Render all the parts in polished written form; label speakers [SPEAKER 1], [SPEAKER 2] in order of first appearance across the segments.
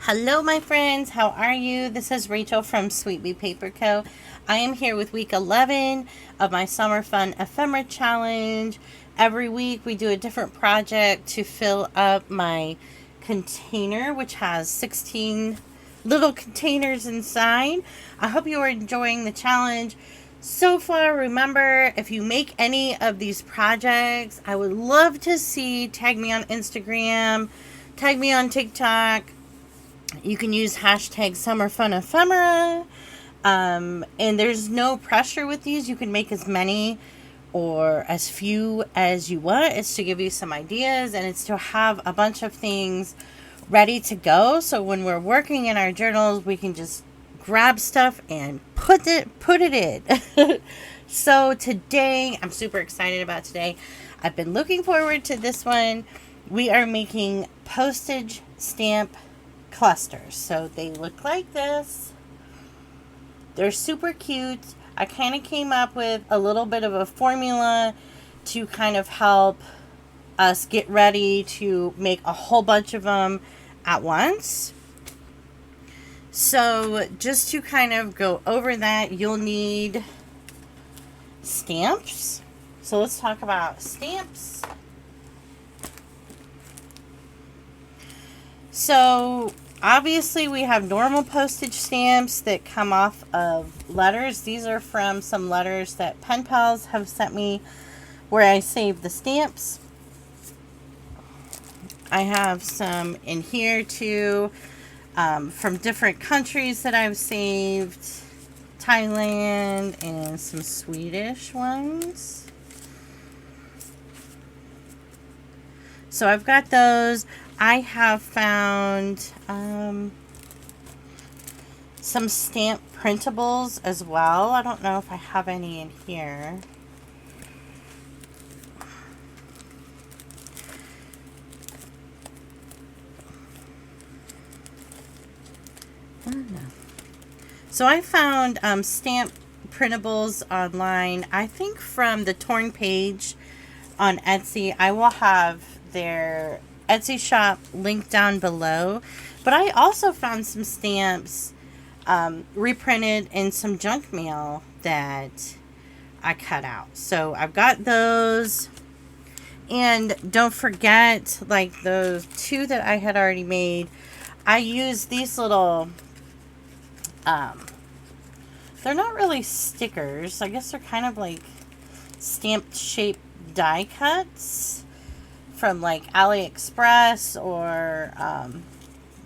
[SPEAKER 1] Hello my friends, how are you? This is Rachel from sweetbeepaperco. I am here with week 11 of my Summer Fun Ephemera Challenge. Every week we do a different project to fill up my container, which has 16 little containers inside. I hope you are enjoying the challenge so far. Remember, if you make any of these projects, I would love to see, tag me on Instagram, tag me on TikTok. You can use hashtag SummerFunEphemera. And there's no pressure with these. You can make as many or as few as you want. It's to give you some ideas, and it's to have a bunch of things ready to go. So when we're working in our journals, we can just grab stuff and put it in. So today, I'm super excited about today. I've been looking forward to this one. We are making postage stamp clusters. So they look like this. They're super cute. I kind of came up with a little bit of a formula to kind of help us get ready to make a whole bunch of them at once. So just to kind of go over that, you'll need stamps. So let's talk about stamps. So obviously we have normal postage stamps that come off of letters. These are from some letters that pen pals have sent me where I saved the stamps. I have some in here too from different countries that I've saved. Thailand and some Swedish ones. So I've got those. I have found some stamp printables as well. I don't know if I have any in here. I don't know. So I found stamp printables online. I think from the Torn Page on Etsy. I will have their Etsy shop linked down below. But I also found some stamps reprinted in some junk mail that I cut out. So I've got those. And don't forget, like those two that I had already made, I used these little, they're not really stickers. I guess they're kind of like stamped shaped die cuts from like AliExpress, or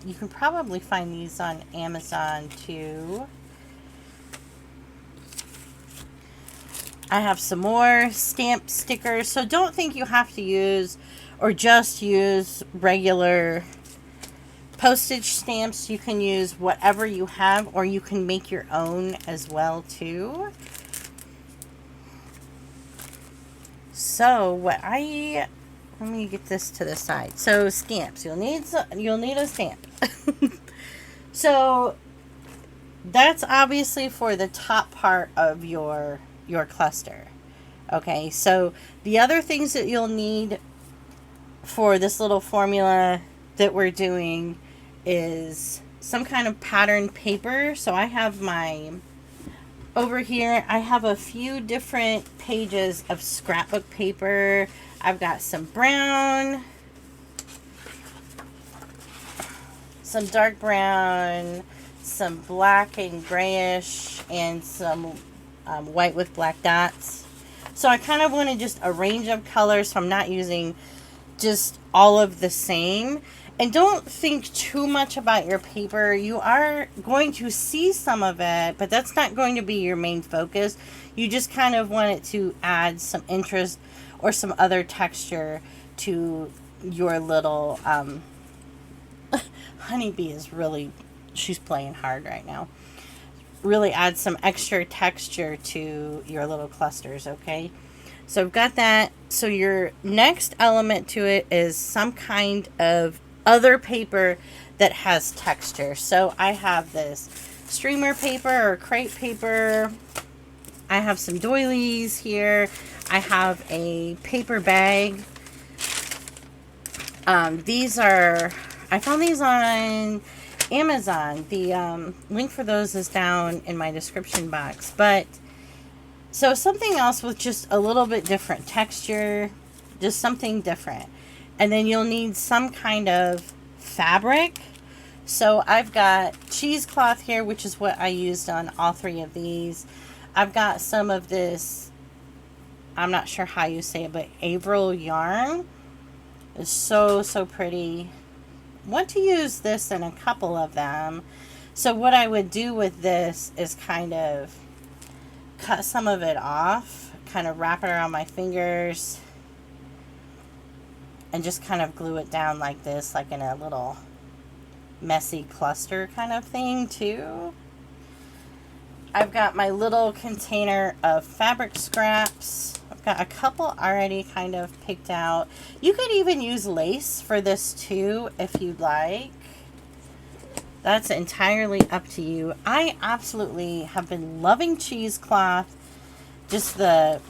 [SPEAKER 1] you can probably find these on Amazon too. I have some more stamp stickers, so don't think you have to use or just use regular postage stamps. You can use whatever you have, or you can make your own as well too. So let me get this to the side. So stamps, you'll need a stamp. So that's obviously for the top part of your cluster. Okay, so the other things that you'll need for this little formula that we're doing is some kind of patterned paper. So I have over here, I have a few different pages of scrapbook paper. I've got some brown, some dark brown, some black and grayish, and some white with black dots. So I kind of wanted just a range of colors, so I'm not using just all of the same. And don't think too much about your paper. You are going to see some of it, but that's not going to be your main focus. You just kind of want it to add some interest or some other texture to your little honeybee is really, she's playing hard right now. Really add some extra texture to your little clusters, okay? So I've got that. So your next element to it is some kind of other paper that has texture. So I have this streamer paper or crepe paper. I have some doilies here. I have a paper bag. I found these on Amazon. The link for those is down in my description box. But so something else with just a little bit different texture, just something different. And then you'll need some kind of fabric. So I've got cheesecloth here, which is what I used on all three of these. I've got some of this, I'm not sure how you say it, but Avril yarn. It's so, so pretty. Want to use this in a couple of them. So what I would do with this is kind of cut some of it off, kind of wrap it around my fingers, and just kind of glue it down like this, like in a little messy cluster kind of thing too. I've got my little container of fabric scraps. I've got a couple already kind of picked out. You could even use lace for this too if you'd like. That's entirely up to you. I absolutely have been loving cheesecloth. Just the,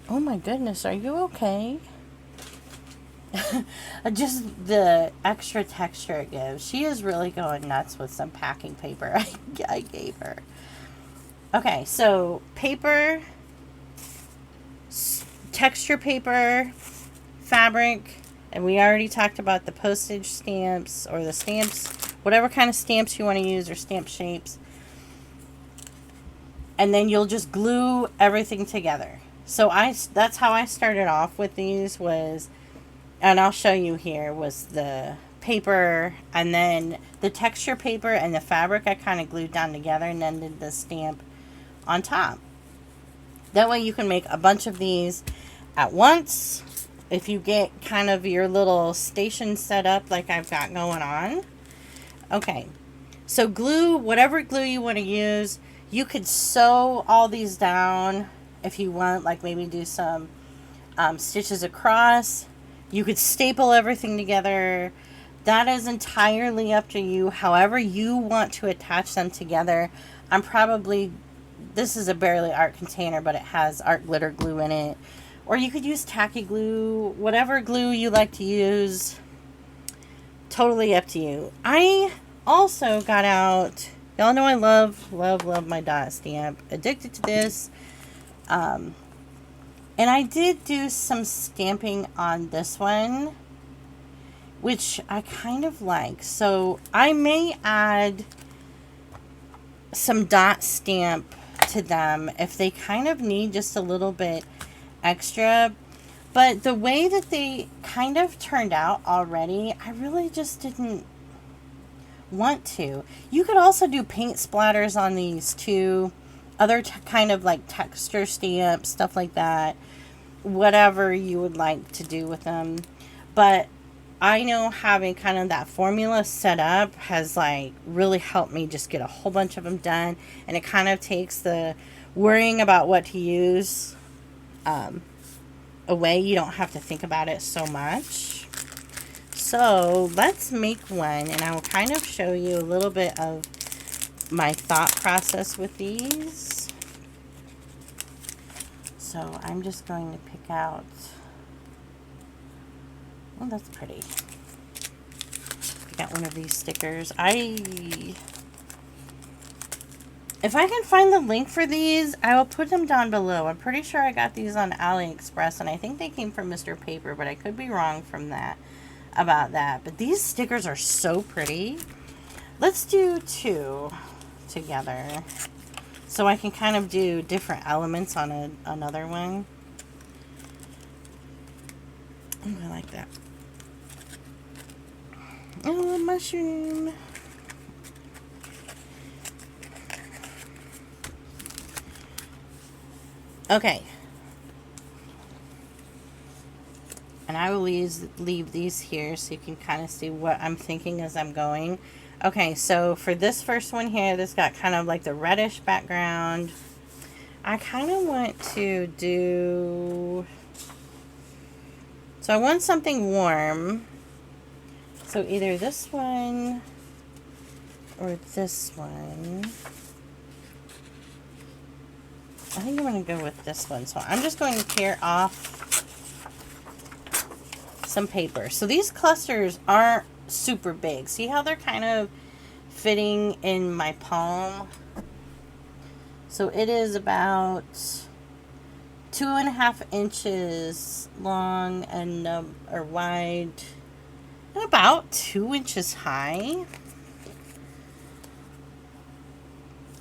[SPEAKER 1] oh my goodness, are you okay? Just the extra texture it gives. She is really going nuts with some packing paper I gave her. Okay, so paper, texture paper, fabric, and we already talked about the postage stamps or the stamps, whatever kind of stamps you want to use or stamp shapes. And then you'll just glue everything together. So that's how I started off with these was, and I'll show you here, was the paper and then the texture paper and the fabric I kind of glued down together and then did the stamp on top. That way you can make a bunch of these at once if you get kind of your little station set up like I've got going on. Okay, so glue, whatever glue you want to use. You could sew all these down if you want, like maybe do some stitches across. You could staple everything together. That is entirely up to you. However you want to attach them together. This is a Barely Art container, but it has art glitter glue in it. Or you could use tacky glue, whatever glue you like to use. Totally up to you. I also got out, y'all know I love my dot stamp. Addicted to this. And I did do some stamping on this one, which I kind of like. So I may add some dot stamp to them if they kind of need just a little bit extra. But the way that they kind of turned out already, I really just didn't want to. You could also do paint splatters on these too. Other kind of like texture stamps, stuff like that. Whatever you would like to do with them. But I know having kind of that formula set up has like really helped me just get a whole bunch of them done. And it kind of takes the worrying about what to use away. You don't have to think about it so much. So let's make one, and I will kind of show you a little bit of my thought process with these. So I'm just going to pick out, oh, that's pretty. Pick out one of these stickers. If I can find the link for these, I will put them down below. I'm pretty sure I got these on AliExpress, and I think they came from Mr. Paper, but I could be wrong about that. But these stickers are so pretty. Let's do 2 together, so I can kind of do different elements on another one. I like that. Oh, a mushroom. Okay. And I will leave these here so you can kind of see what I'm thinking as I'm going. Okay, so for this first one here, this got kind of like the reddish background. I kind of want to do... So I want something warm. So either this one or this one. I think I'm going to go with this one. So I'm just going to tear off some paper. So these clusters aren't super big. See how they're kind of fitting in my palm. So it is about 2.5 inches long and or wide, and about 2 inches high.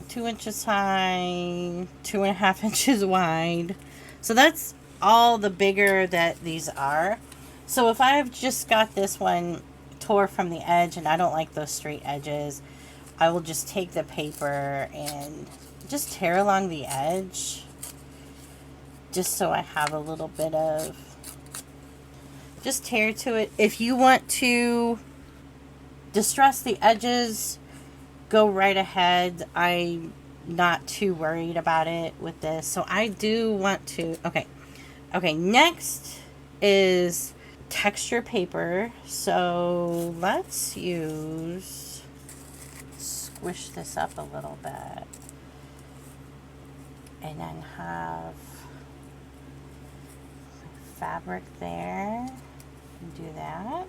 [SPEAKER 1] 2 inches high, 2.5 inches wide. So that's all the bigger that these are. So if I've just got this one tore from the edge and I don't like those straight edges, I will just take the paper and just tear along the edge, just so I have a little bit of, just tear to it. If you want to distress the edges, go right ahead. I'm not too worried about it with this. So I do want to, okay, next is texture paper. So let's squish this up a little bit, and then have fabric there. Do that.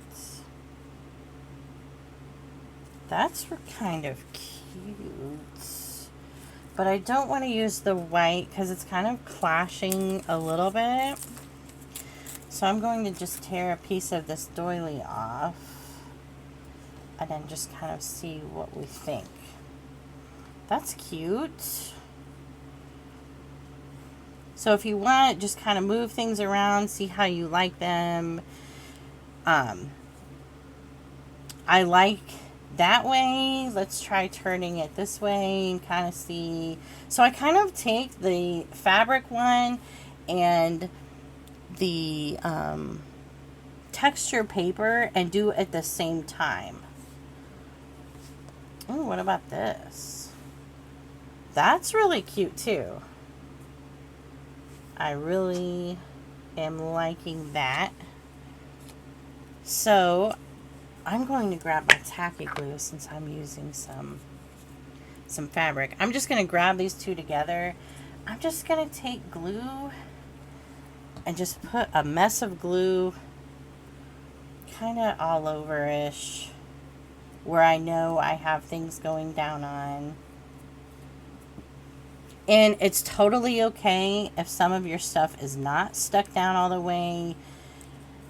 [SPEAKER 1] That's kind of cute, but I don't want to use the white because it's kind of clashing a little bit. So I'm going to just tear a piece of this doily off and then just kind of see what we think. That's cute. So if you want, just kind of move things around, see how you like them. I like that way. Let's try turning it this way and kind of see. So I kind of take the fabric one and the texture paper and do it at the same time. Oh, what about this? That's really cute too. I really am liking that. So I'm going to grab my tacky glue since I'm using some fabric. I'm just going to grab these two together. I'm just going to take glue and just put a mess of glue kind of all over-ish where I know I have things going down on. And it's totally okay if some of your stuff is not stuck down all the way,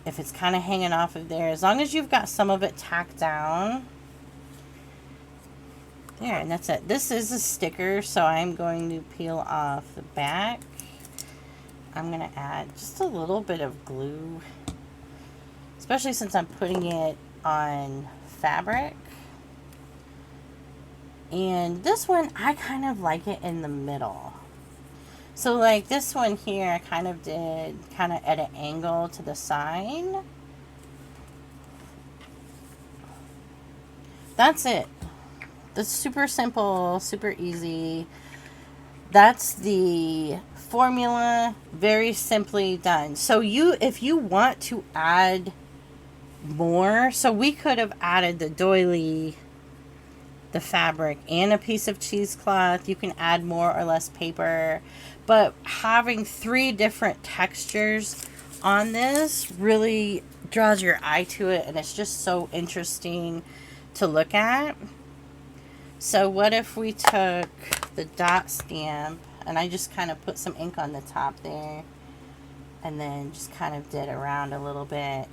[SPEAKER 1] if it's kind of hanging off of there, as long as you've got some of it tacked down. There, and that's it. This is a sticker, so I'm going to peel off the back. I'm going to add just a little bit of glue, especially since I'm putting it on fabric. And this one, I kind of like it in the middle. So like this one here, I kind of did kind of at an angle to the side. That's it. That's super simple, super easy. That's the formula, very simply done. So if you want to add more, so we could have added the doily, the fabric, and a piece of cheesecloth. You can add more or less paper, but having 3 different textures on this really draws your eye to it, and it's just so interesting to look at. So what if we took the dot stamp, and I just kind of put some ink on the top there, and then just kind of did around a little bit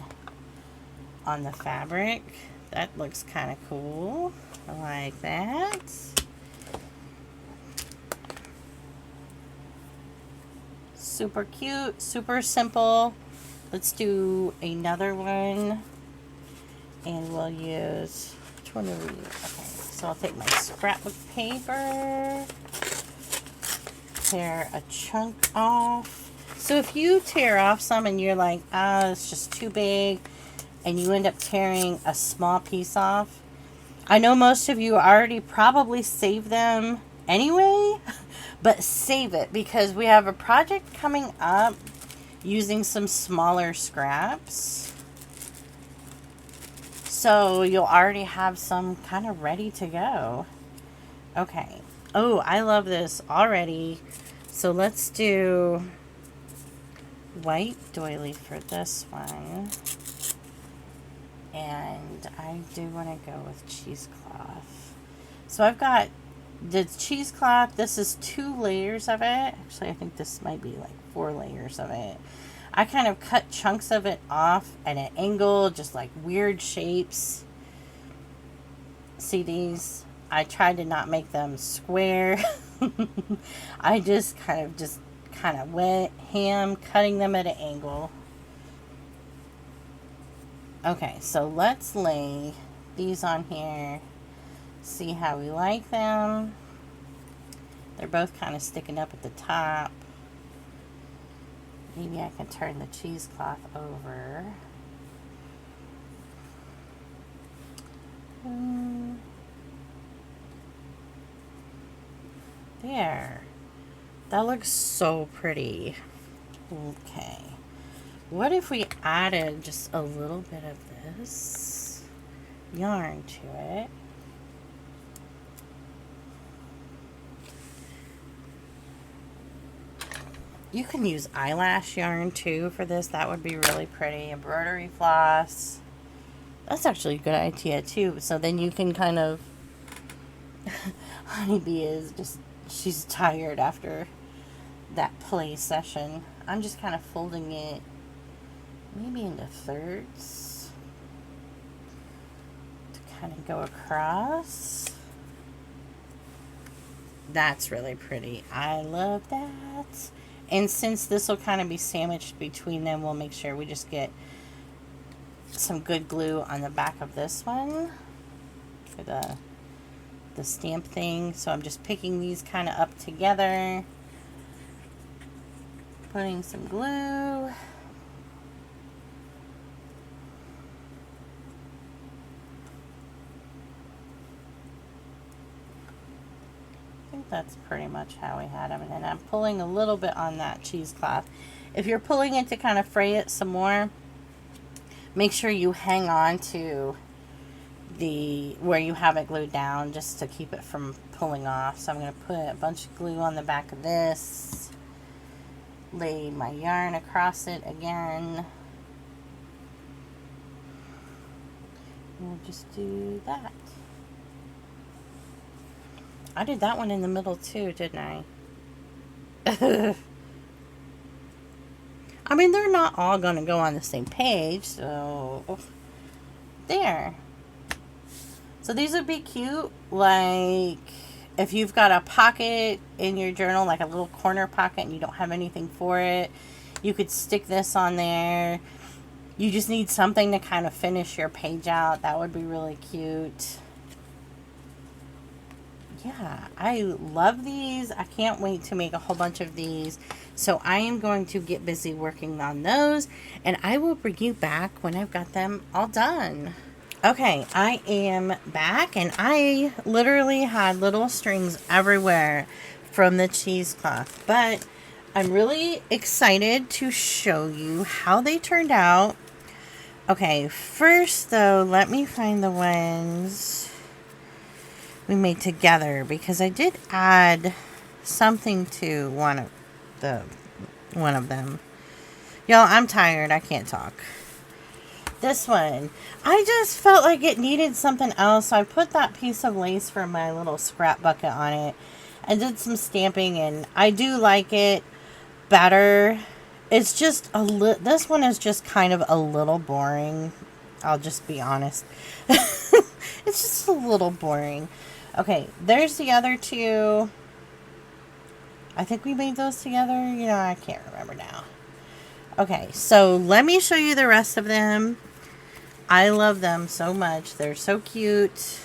[SPEAKER 1] on the fabric. That looks kind of cool. I like that. Super cute, super simple. Let's do another one, and we'll use, which one do we use? Okay, so I'll take my scrapbook paper, tear a chunk off. So if you tear off some and you're like, it's just too big, and you end up tearing a small piece off, I know most of you already probably save them anyway, but save it because we have a project coming up using some smaller scraps. So you'll already have some kind of ready to go. Okay. Oh, I love this already. So let's do white doily for this one. And I do want to go with cheesecloth. So I've got the cheesecloth. This is 2 layers of it. Actually, I think this might be like 4 layers of it. I kind of cut chunks of it off at an angle, just like weird shapes. See these? I tried to not make them square. I just kind of went ham, cutting them at an angle. Okay, so let's lay these on here. See how we like them. They're both kind of sticking up at the top. Maybe I can turn the cheesecloth over. There. That looks so pretty. Okay. What if we added just a little bit of this yarn to it? You can use eyelash yarn too for this. That would be really pretty. Embroidery floss. That's actually a good idea too. So then you can kind of... Honeybee is just... She's tired after that play session. I'm just kind of folding it maybe into thirds to kind of go across. That's really pretty. I love that. And since this will kind of be sandwiched between them, we'll make sure we just get some good glue on the back of this one for the stamp thing. So I'm just picking these kind of up together, putting some glue. I think that's pretty much how we had them. And then I'm pulling a little bit on that cheesecloth. If you're pulling it to kind of fray it some more, make sure you hang on to the where you have it glued down just to keep it from pulling off. So I'm going to put a bunch of glue on the back of this, lay my yarn across it again. We'll just do that. I did that one in the middle too, didn't I? I mean, they're not all going to go on the same page, so there. So these would be cute, like if you've got a pocket in your journal, like a little corner pocket, and you don't have anything for it, you could stick this on there. You just need something to kind of finish your page out. That would be really cute. Yeah, I love these. I can't wait to make a whole bunch of these. So I am going to get busy working on those, and I will bring you back when I've got them all done. Okay, I am back, and I literally had little strings everywhere from the cheesecloth, but I'm really excited to show you how they turned out. Okay, first though, let me find the ones we made together, because I did add something to one of them. Y'all, I'm tired. I can't talk. This one, I just felt like it needed something else, so I put that piece of lace from my little scrap bucket on it and did some stamping, and I do like it better. It's just this one is just kind of a little boring. I'll just be honest. It's just a little boring. Okay, there's the other two. I think we made those together. You know, I can't remember now. Okay, so let me show you the rest of them. I love them so much. They're so cute.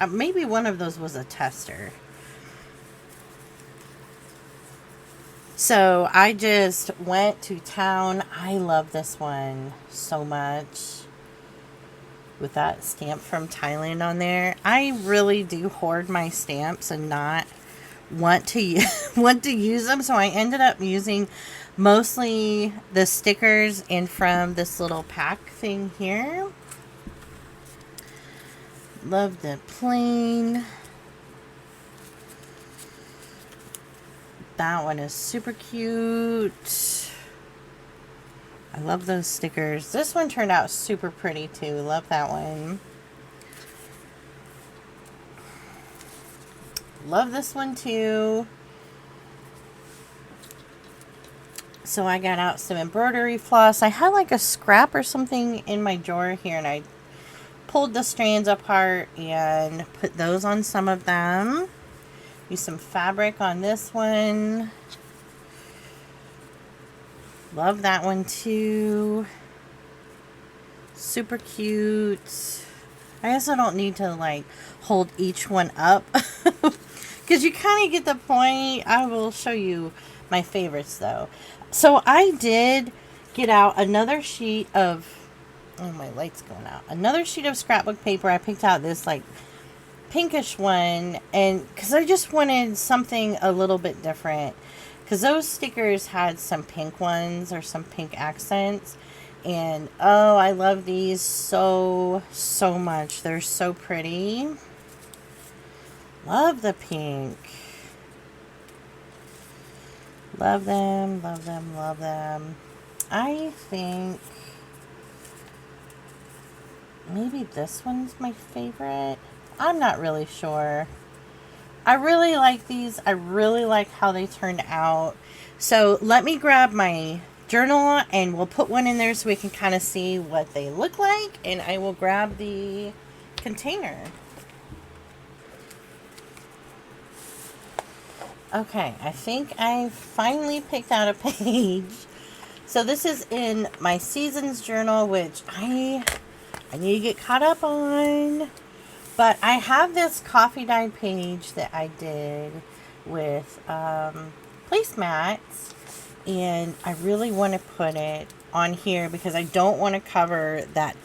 [SPEAKER 1] Maybe one of those was a tester. So I just went to town. I love this one so much. With that stamp from Thailand on there. I really do hoard my stamps and not want to use them. So I ended up using mostly the stickers and from this little pack thing here. Love the plain. That one is super cute. I love those stickers. This one turned out super pretty too. Love that one. Love this one too. So I got out some embroidery floss. I had like a scrap or something in my drawer here, and I pulled the strands apart and put those on some of them. Use some fabric on this one. Love that one too. Super cute. I guess I don't need to like hold each one up because you kind of get the point. I will show you my favorites though. So I did get out another sheet of, oh, my light's going out. Another sheet of scrapbook paper. I picked out this like pinkish one, and because I just wanted something a little bit different, because those stickers had some pink ones or some pink accents, and oh, I love these so much. They're so pretty. Love the pink. Love them, love them, love them. I think maybe this one's my favorite. I'm not really sure. I really like these. I really like how they turned out. So let me grab my journal and we'll put one in there so we can kind of see what they look like. And I will grab the container. Okay, I think I finally picked out a page. So this is in my seasons journal, which I need to get caught up on. But I have this coffee dyed page that I did with placemats, and I really want to put it on here because I don't want to cover that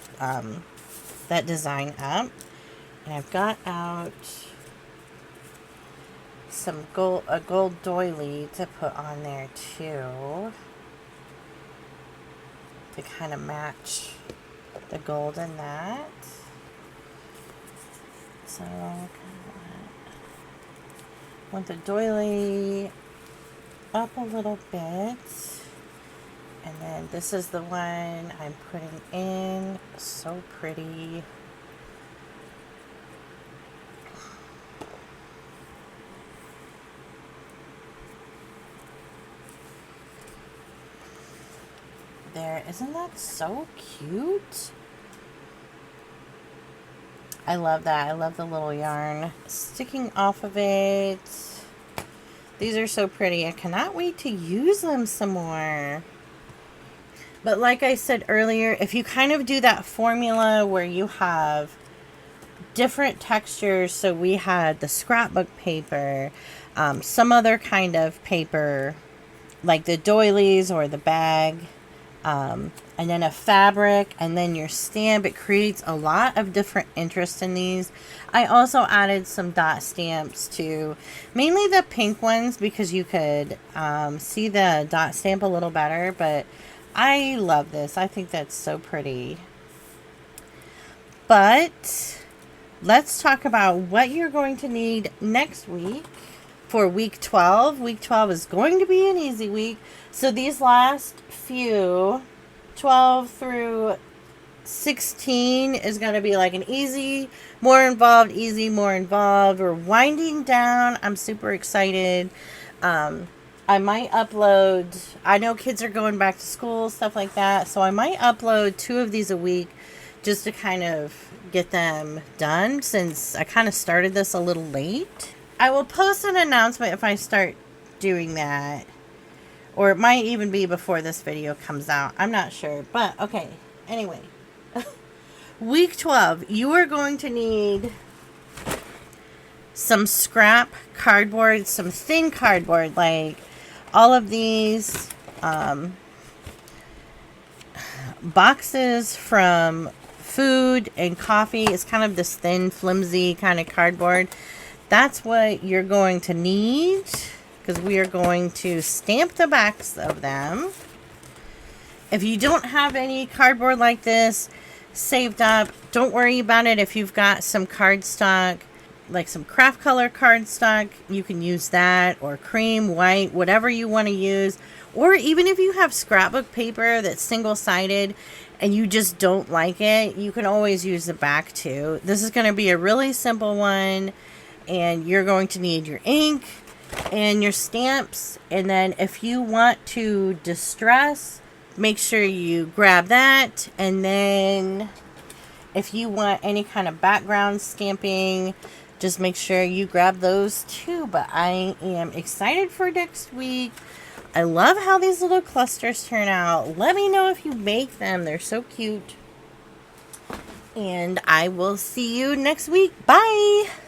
[SPEAKER 1] that design up. And I've got out some a gold doily to put on there too, to kind of match the gold in that. So I want the doily up a little bit, and then this is the one I'm putting in. So pretty. There, isn't that so cute? I love that. I love the little yarn sticking off of it. These are so pretty. I cannot wait to use them some more. But like I said earlier, if you kind of do that formula where you have different textures, so we had the scrapbook paper, some other kind of paper, like the doilies or the bag, and then a fabric, and then your stamp, it creates a lot of different interest in these. I also added some dot stamps to, mainly the pink ones, because you could see the dot stamp a little better, but I love this. I think that's so pretty. But let's talk about what you're going to need next week for week 12. Week 12 is going to be an easy week. So these last few, 12 through 16, is going to be like an easy, more involved, easy, more involved. We're winding down. I'm super excited. I might upload, I know kids are going back to school, stuff like that. So I might upload 2 of these a week just to kind of get them done, since I kind of started this a little late. I will post an announcement if I start doing that. Or it might even be before this video comes out. I'm not sure. But, okay. Anyway. Week 12. You are going to need some scrap cardboard. Some thin cardboard. Like all of these boxes from food and coffee. It's kind of this thin, flimsy kind of cardboard. That's what you're going to need, because we are going to stamp the backs of them. If you don't have any cardboard like this saved up, don't worry about it. If you've got some cardstock, like some craft color cardstock, you can use that, or cream, white, whatever you want to use. Or even if you have scrapbook paper that's single-sided and you just don't like it, you can always use the back too. This is going to be a really simple one. And you're going to need your ink and your stamps. And then if you want to distress, make sure you grab that. And then if you want any kind of background stamping, just make sure you grab those too. But I am excited for next week. I love how these little clusters turn out. Let me know if you make them. They're so cute. And I will see you next week. Bye!